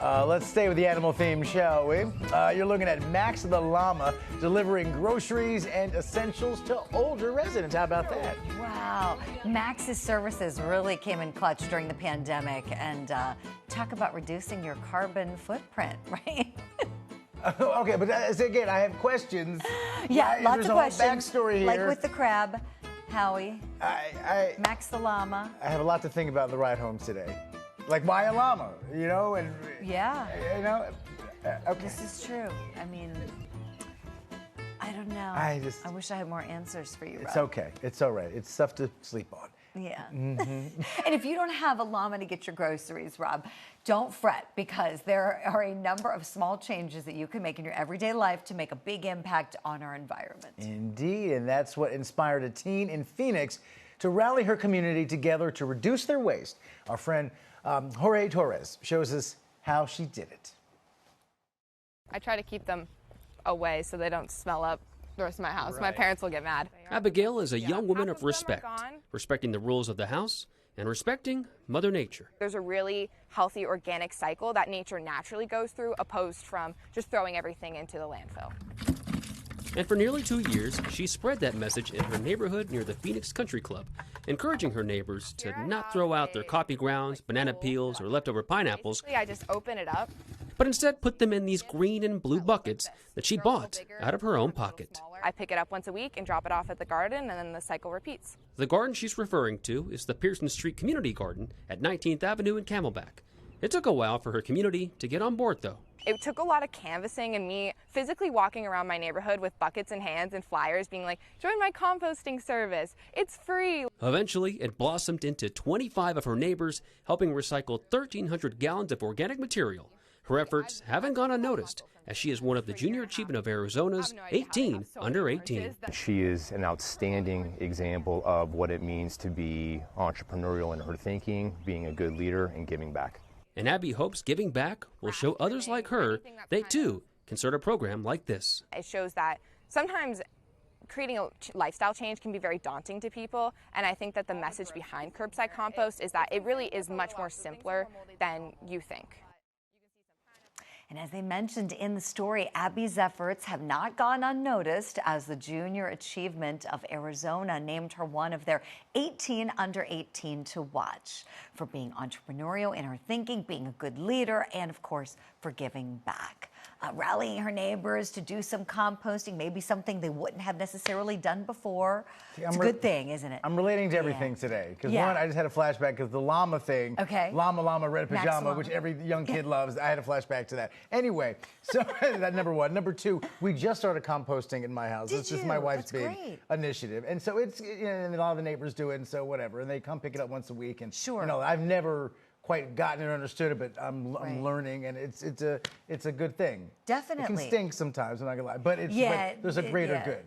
Let's stay with the animal theme, shall we? You're looking at Max the llama delivering groceries and essentials to older residents. How about that? Wow. Max's services really came in clutch during the pandemic. And talk about reducing your carbon footprint, right? Okay, but again, I have questions. Yeah, right? lots There's of a whole questions. backstory here. Like with the crab, Howie, I Max the llama. have a lot to think about the ride home today. Like, why a llama? You know, and Yeah. you know. Okay. This is true. I mean, I don't know. I wish I had more answers for you, Rob. It's okay. It's all right. It's stuff to sleep on. Yeah. And if you don't have a llama to get your groceries, Rob, don't fret, because there are a number of small changes that you can make in your everyday life to make a big impact on our environment. Indeed, and that's what inspired a teen in Phoenix to rally her community together to reduce their waste. Our friend Jorge Torres shows us how she did it. I try to keep them away so they don't smell up the rest of my house. Right. My parents will get mad. Abigail is a young woman of respect, respecting the rules of the house and respecting Mother Nature. There's a really healthy organic cycle that nature naturally goes through, opposed from just throwing everything into the landfill. And for nearly 2 years, she spread that message in her neighborhood near the Phoenix Country Club, encouraging her neighbors to not throw out their coffee grounds, banana peels, or leftover pineapples. Basically, I just open it up, but instead put them in these green and blue buckets that she bought out of her own pocket. I pick it up once a week and drop it off at the garden, and then the cycle repeats. The garden she's referring to is the Pearson Street Community Garden at 19th Avenue in Camelback. It took a while for her community to get on board, though. It took a lot of canvassing and me physically walking around my neighborhood with buckets in hands and flyers being like, join my composting service, it's free. Eventually, it blossomed into 25 of her neighbors helping recycle 1,300 gallons of organic material. Her efforts haven't gone unnoticed, as she is one of the Junior Achievement of Arizona's 18 under 18. She is an outstanding example of what it means to be entrepreneurial in her thinking, being a good leader, and giving back. And Abby hopes giving back will show others like her they too can start a program like this. It shows that sometimes creating a lifestyle change can be very daunting to people, and I think that the message behind curbside compost is that it really is much more simpler than you think. And as they mentioned in the story, Abby's efforts have not gone unnoticed, as the Junior Achievement of Arizona named her one of their 18 under 18 to watch for being entrepreneurial in her thinking, being a good leader, and of course, for giving back. Rallying her neighbors to do some composting, maybe something they wouldn't have necessarily done before. It's a good thing, isn't it? I'm relating to everything today. Because one, I just had a flashback because the llama thing. Okay. Llama, red pajama, which every young kid loves. I had a flashback to that. Anyway, so that number one. Number two, we just started composting in my house. It's just my wife's big initiative. And so it's, you know, and a lot of the neighbors do it, and so whatever. And they come pick it up once a week. And, you know, I've never quite gotten it or understood it, but I'm learning, and it's a good thing. Definitely. It can stink sometimes, I'm not gonna lie, but there's a greater good.